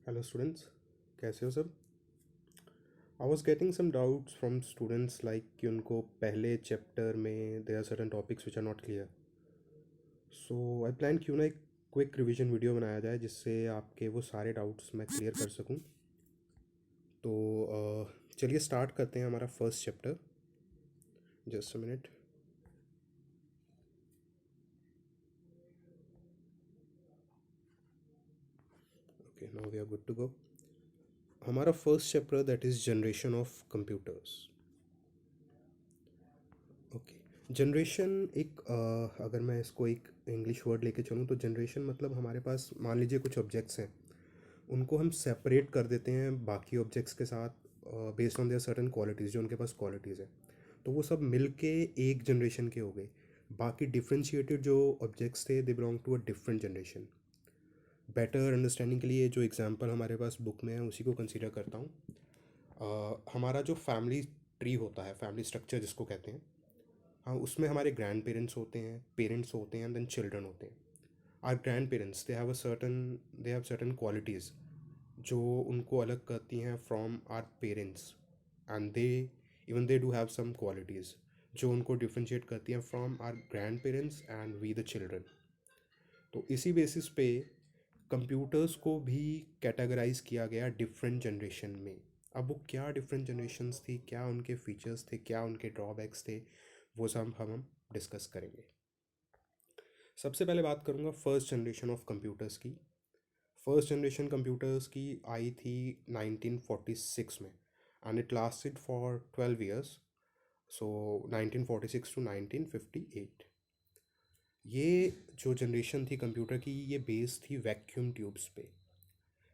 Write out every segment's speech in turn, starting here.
Hello students, कैसे हो सब। I was getting some doubts from students like कि उनको पहले चैप्टर में there are certain topics which are not clear. So I plan क्यों ना एक क्विक रिवीजन वीडियो बनाया जाए जिससे आपके वो सारे डाउट्स मैं क्लियर कर सकूं। तो चलिए स्टार्ट करते हैं हमारा first chapter. Just a minute. Okay, now we are good to go. हमारा first chapter that is generation of computers. Okay, generation एक अगर मैं इसको एक इंग्लिश वर्ड लेके चलूँ तो जनरेशन मतलब हमारे पास मान लीजिए कुछ ऑब्जेक्ट्स हैं, उनको हम सेपरेट कर देते हैं बाकी ऑब्जेक्ट्स के साथ based on their certain qualities, जो उनके पास क्वालिटीज़ है, तो वो सब मिल के एक जनरेशन के हो गए। बाकी डिफ्रेंशिएटेड जो ऑब्जेक्ट्स थे they belong to a different generation. Better understanding के लिए जो एग्जांपल हमारे पास बुक में है उसी को कंसीडर करता हूँ। हमारा जो फैमिली ट्री होता है, फैमिली स्ट्रक्चर जिसको कहते हैं, हाँ, उसमें हमारे ग्रैंड पेरेंट्स होते हैं, देन चिल्ड्रन होते हैं। Our grandparents they have certain qualities जो उनको अलग करती हैं from our parents, and they even they do have some qualities जो उनको डिफ्रेंशिएट करती हैं from our grandparents and we the children. तो इसी बेसिस पे कंप्यूटर्स को भी कैटेगराइज किया गया डिफरेंट जनरेशन में। अब वो क्या डिफरेंट जनरेशन्स थी, क्या उनके फीचर्स थे, क्या उनके ड्रॉबैक्स थे, वो सब हम डिस्कस करेंगे। सबसे पहले बात करूँगा फर्स्ट जनरेशन ऑफ कंप्यूटर्स की। फर्स्ट जनरेशन कंप्यूटर्स की आई थी 1946 में, and it lasted for 12 years. So 1946 to 1958। ये जो जनरेशन थी कंप्यूटर की, ये बेस थी वैक्यूम ट्यूब्स पे।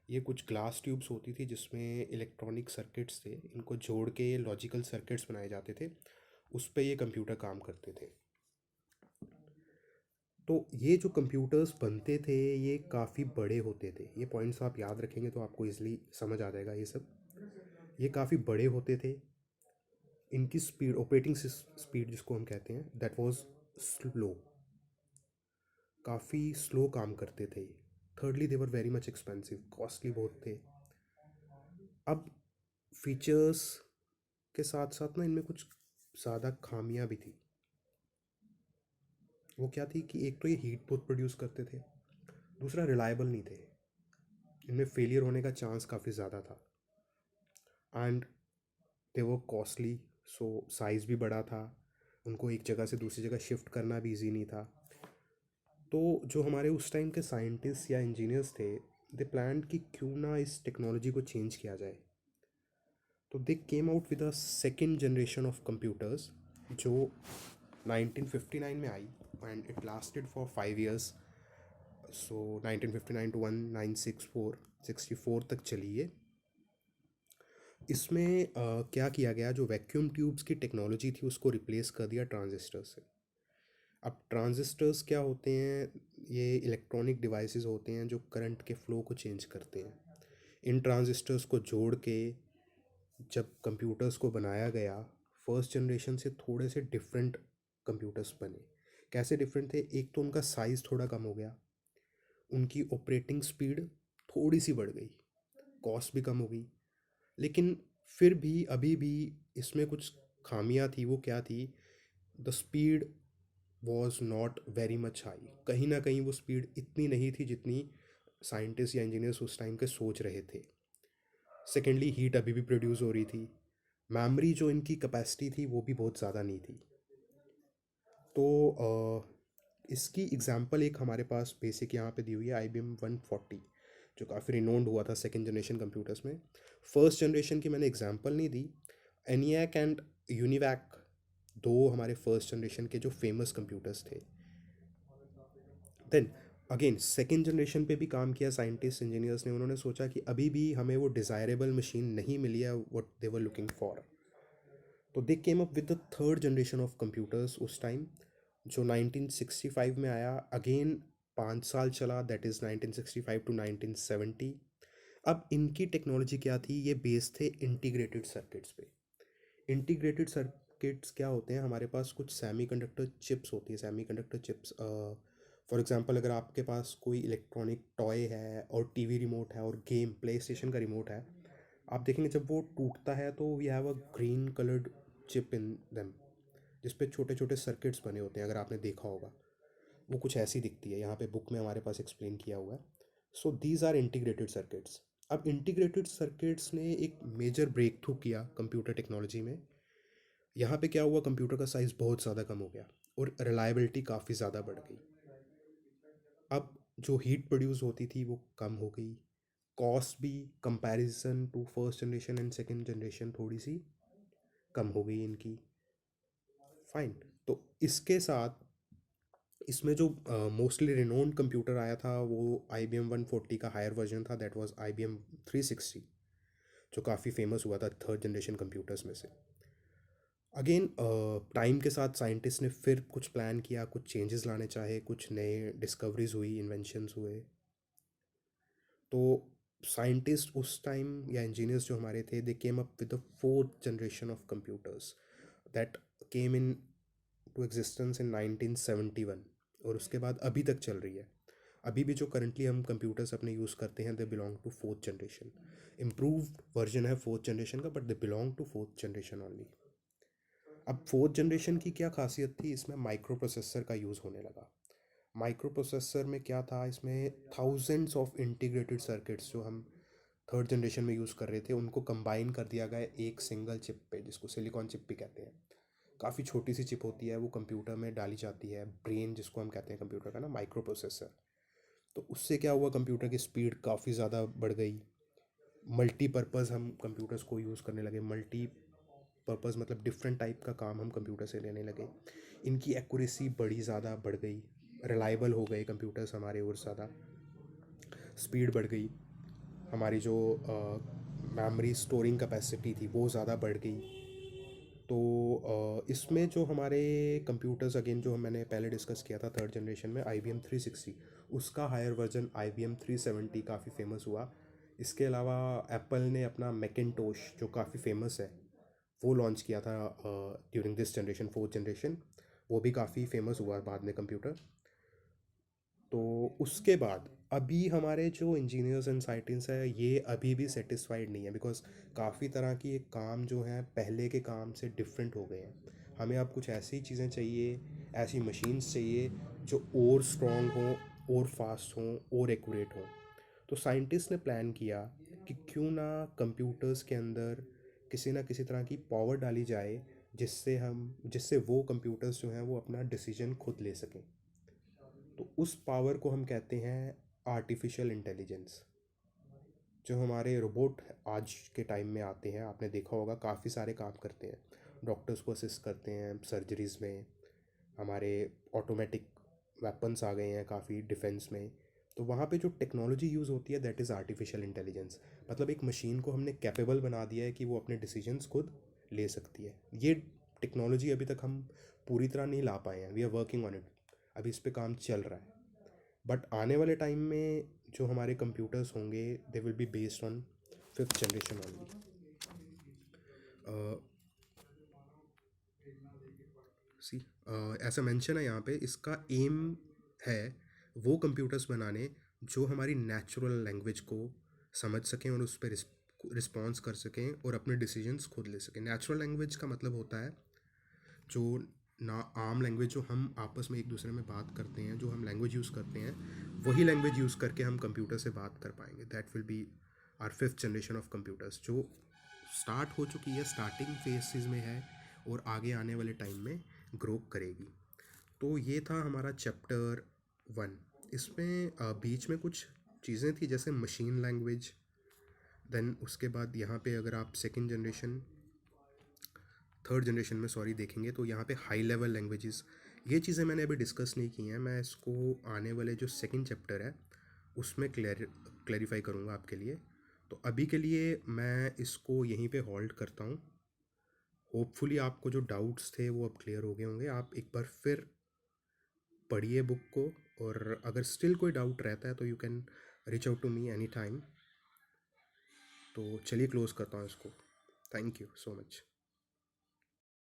ये कुछ ग्लास ट्यूब्स होती थी जिसमें इलेक्ट्रॉनिक सर्किट्स थे, इनको जोड़ के लॉजिकल सर्किट्स बनाए जाते थे, उस पे ये कंप्यूटर काम करते थे। तो ये जो कंप्यूटर्स बनते थे ये काफ़ी बड़े होते थे। ये पॉइंट्स आप याद रखेंगे तो आपको इजली समझ आ जाएगा ये सब। ये काफ़ी बड़े होते थे। इनकी स्पीड, ऑपरेटिंग स्पीड जिसको हम कहते हैं, दैट वाज स्लो। काफ़ी स्लो काम करते थे। Thirdly they were very much expensive, costly बहुत थे। अब फीचर्स के साथ साथ ना इनमें कुछ ज़्यादा खामियां भी थी। वो क्या थी कि एक तो ये हीट बहुत प्रोड्यूस करते थे, दूसरा रिलायबल नहीं थे। इनमें फेलियर होने का चांस काफ़ी ज़्यादा था, एंड दे वो कॉस्टली। सो साइज़ भी बड़ा था, उनको एक जगह से दूसरी जगह शिफ्ट करना भी इजी नहीं था। तो जो हमारे उस टाइम के साइंटिस्ट या इंजीनियर्स थे, दे प्लान कि क्यों ना इस टेक्नोलॉजी को चेंज किया जाए। तो they came out with a second generation of computers जो 1959 में आई, and it lasted for 5 years. So 1959 to 1964, 64 तक चली है। इसमें क्या किया गया, जो वैक्यूम ट्यूब्स की टेक्नोलॉजी थी उसको रिप्लेस कर दिया ट्रांजिस्टर से। अब ट्रांजिस्टर्स क्या होते हैं, ये इलेक्ट्रॉनिक डिवाइसेस होते हैं जो करंट के फ्लो को चेंज करते हैं। इन ट्रांजिस्टर्स को जोड़ के जब कंप्यूटर्स को बनाया गया, फर्स्ट जनरेशन से थोड़े से डिफरेंट कंप्यूटर्स बने। कैसे डिफरेंट थे, एक तो उनका साइज़ थोड़ा कम हो गया, उनकी ऑपरेटिंग स्पीड थोड़ी सी बढ़ गई, कॉस्ट भी कम हो गई। लेकिन फिर भी अभी भी इसमें कुछ खामियां थी। वो क्या थी, the speed was not very much high. कहीं ना कहीं वो स्पीड इतनी नहीं थी जितनी साइंटिस्ट या इंजीनियर्स उस टाइम के सोच रहे थे। सेकेंडली हीट अभी भी प्रोड्यूस हो रही थी। मेमोरी जो इनकी कैपेसिटी थी वो भी बहुत ज़्यादा नहीं थी। तो इसकी एग्जांपल एक हमारे पास बेसिक यहाँ पे दी हुई है, IBM 140, जो काफ़ी रिनोन्ड हुआ था सेकेंड जनरेशन कंप्यूटर्स में। फर्स्ट जनरेशन की मैंने एग्जांपल नहीं दी। एनियाक एंड यूनिवैक दो हमारे फर्स्ट जनरेशन के जो फेमस कंप्यूटर्स थे। देन अगेन सेकेंड जनरेशन पे भी काम किया साइंटिस्ट इंजीनियर्स ने। उन्होंने सोचा कि अभी भी हमें वो डिज़ायरेबल मशीन नहीं मिली है what they were looking for. तो they came up with the third generation of computers उस टाइम, जो 1965 में आया। अगेन 5 साल चला, दैट इज़ 1965 टू 1970। अब इनकी टेक्नोलॉजी क्या थी, ये बेस थे इंटीग्रेटेड सर्किट्स पे। इंटीग्रेटेड सर्किट्स क्या होते हैं, हमारे पास कुछ सेमीकंडक्टर चिप्स होती है, सेमीकंडक्टर चिप्स फॉर एग्जांपल अगर आपके पास कोई इलेक्ट्रॉनिक टॉय है और टीवी रिमोट है और गेम प्ले स्टेशन का रिमोट है, आप देखेंगे जब वो टूटता है तो we have a green coloured chip in them, जिस पे छोटे छोटे सर्किट्स बने होते हैं, अगर आपने देखा होगा। वो कुछ ऐसी दिखती है, यहाँ पे बुक में हमारे पास एक्सप्लेन किया हुआ है। So these are integrated circuits. अब इंटीग्रेटेड सर्किट्स ने एक मेजर ब्रेक थ्रू किया कंप्यूटर टेक्नोलॉजी में। यहाँ पे क्या हुआ, कंप्यूटर का साइज़ बहुत ज़्यादा कम हो गया और रिलायबिलिटी काफ़ी ज़्यादा बढ़ गई। अब जो हीट प्रोड्यूस होती थी वो कम हो गई। कॉस्ट भी comparison to first generation and second generation थोड़ी सी कम हो गई इनकी। फाइन। तो इसके साथ इसमें जो मोस्टली रिनोन्ड कंप्यूटर आया था वो आई बी एम 140 का हायर वर्जन था, that was I B M 360, जो काफ़ी फेमस हुआ था थर्ड जनरेशन कंप्यूटर्स में से। अगेन टाइम के साथ साइंटिस्ट ने फिर कुछ प्लान किया, कुछ चेंजेस लाने चाहे, कुछ नए डिस्कवरीज हुई, इन्वेंशंस हुए। तो साइंटिस्ट उस टाइम या इंजीनियर्स जो हमारे थे, they came up with the fourth generation of computers that came into existence in 1971, और उसके बाद अभी तक चल रही है। अभी भी जो करंटली हम कंप्यूटर्स अपने यूज़ करते हैं, they belong to fourth generation. Improved version है फोर्थ जनरेशन का, but they belong to fourth generation only. अब फोर्थ जनरेशन की क्या खासियत थी, इसमें माइक्रो प्रोसेसर का यूज़ होने लगा। माइक्रो प्रोसेसर में क्या था, इसमें थाउजेंड्स ऑफ इंटीग्रेटेड सर्किट्स जो हम थर्ड जनरेशन में यूज़ कर रहे थे उनको कंबाइन कर दिया गया एक सिंगल चिप पे, जिसको सिलिकॉन चिप भी कहते हैं। काफ़ी छोटी सी चिप होती है, वो कंप्यूटर में डाली जाती है, ब्रेन जिसको हम कहते हैं कंप्यूटर का ना, माइक्रो प्रोसेसर। तो उससे क्या हुआ, कंप्यूटर की स्पीड काफ़ी ज़्यादा बढ़ गई। मल्टीपर्पज़ हम कंप्यूटर्स को यूज़ करने लगे। मल्टी पर्पज़ मतलब डिफरेंट टाइप का काम हम कंप्यूटर से लेने लगे। इनकी एक्यूरेसी बड़ी ज़्यादा बढ़ गई, रिलायबल हो गए कंप्यूटर्स हमारे और ज़्यादा। स्पीड बढ़ गई, हमारी जो मेमोरी स्टोरिंग कैपेसिटी थी वो ज़्यादा बढ़ गई। तो इसमें जो हमारे कंप्यूटर्स, अगेन जो मैंने पहले डिस्कस किया था थर्ड जनरेशन में आई बी एम 360, उसका higher version I B M 370 काफ़ी फेमस हुआ। इसके अलावा एप्पल ने अपना मैकिनटोश जो काफ़ी फेमस है वो लॉन्च किया था during this generation, fourth generation. वो भी काफ़ी फेमस हुआ बाद में कंप्यूटर। तो उसके बाद अभी हमारे जो इंजीनियर्स एंड साइंटिस्ट हैं ये अभी भी सेटिस्फाइड नहीं है, बिकॉज काफ़ी तरह की एक काम जो है पहले के काम से डिफरेंट हो गए हैं। हमें अब कुछ ऐसी चीज़ें चाहिए, ऐसी मशीन्स चाहिए जो और स्ट्रॉन्ग हों, और फास्ट हों, और एक्यूरेट हों। तो साइंटिस्ट ने प्लान किया कि क्यों ना कंप्यूटर्स के अंदर किसी ना किसी तरह की पावर डाली जाए, जिससे वो कंप्यूटर्स जो हैं वो अपना डिसीजन खुद ले सकें। तो उस पावर को हम कहते हैं आर्टिफिशियल इंटेलिजेंस। जो हमारे रोबोट आज के टाइम में आते हैं, आपने देखा होगा काफ़ी सारे काम करते हैं, डॉक्टर्स को असिस्ट करते हैं सर्जरीज़ में। हमारे ऑटोमेटिक वेपन्स आ गए हैं काफ़ी डिफेंस में। तो वहाँ पे जो टेक्नोलॉजी यूज़ होती है दैट इज़ आर्टिफिशियल इंटेलिजेंस। मतलब एक मशीन को हमने कैपेबल बना दिया है कि वो अपने डिसीजंस खुद ले सकती है। ये टेक्नोलॉजी अभी तक हम पूरी तरह नहीं ला पाए हैं, we are working on it, अभी इस पे काम चल रहा है। बट आने वाले टाइम में जो हमारे कंप्यूटर्स होंगे they will be based on fifth generation only. See ऐसा मेंशन है यहाँ पे, इसका एम है वो कंप्यूटर्स बनाने जो हमारी नेचुरल लैंग्वेज को समझ सकें और उस पर रिस्पॉन्स कर सकें और अपने डिसीजंस खुद ले सकें। नेचुरल लैंग्वेज का मतलब होता है जो ना आम लैंग्वेज जो हम आपस में एक दूसरे में बात करते हैं, जो हम लैंग्वेज यूज़ करते हैं, वही लैंग्वेज यूज़ करके हम कंप्यूटर से बात कर पाएंगे। That will be our fifth generation of computers, जो स्टार्ट हो चुकी है, स्टार्टिंग फेसिस में है और आगे आने वाले टाइम में ग्रो करेगी। तो ये था हमारा चैप्टर 1। इसमें बीच में कुछ चीज़ें थी जैसे मशीन लैंग्वेज। देन उसके बाद यहाँ पे अगर आप सेकेंड जनरेशन, थर्ड जनरेशन में सॉरी देखेंगे तो यहाँ पे हाई लेवल लैंग्वेजेस, ये चीज़ें मैंने अभी डिस्कस नहीं की हैं। मैं इसको आने वाले जो सेकंड चैप्टर है उसमें क्लैरिफाई करूँगा आपके लिए। तो अभी के लिए मैं इसको यहीं पे होल्ड करता हूँ। होपफुली आपको जो डाउट्स थे वो अब क्लियर हो गए होंगे। आप एक बार फिर पढ़िए बुक को, और अगर स्टिल कोई डाउट रहता है तो you can reach out to me any time. तो चलिए क्लोज़ करता हूँ इसको। Thank you so much.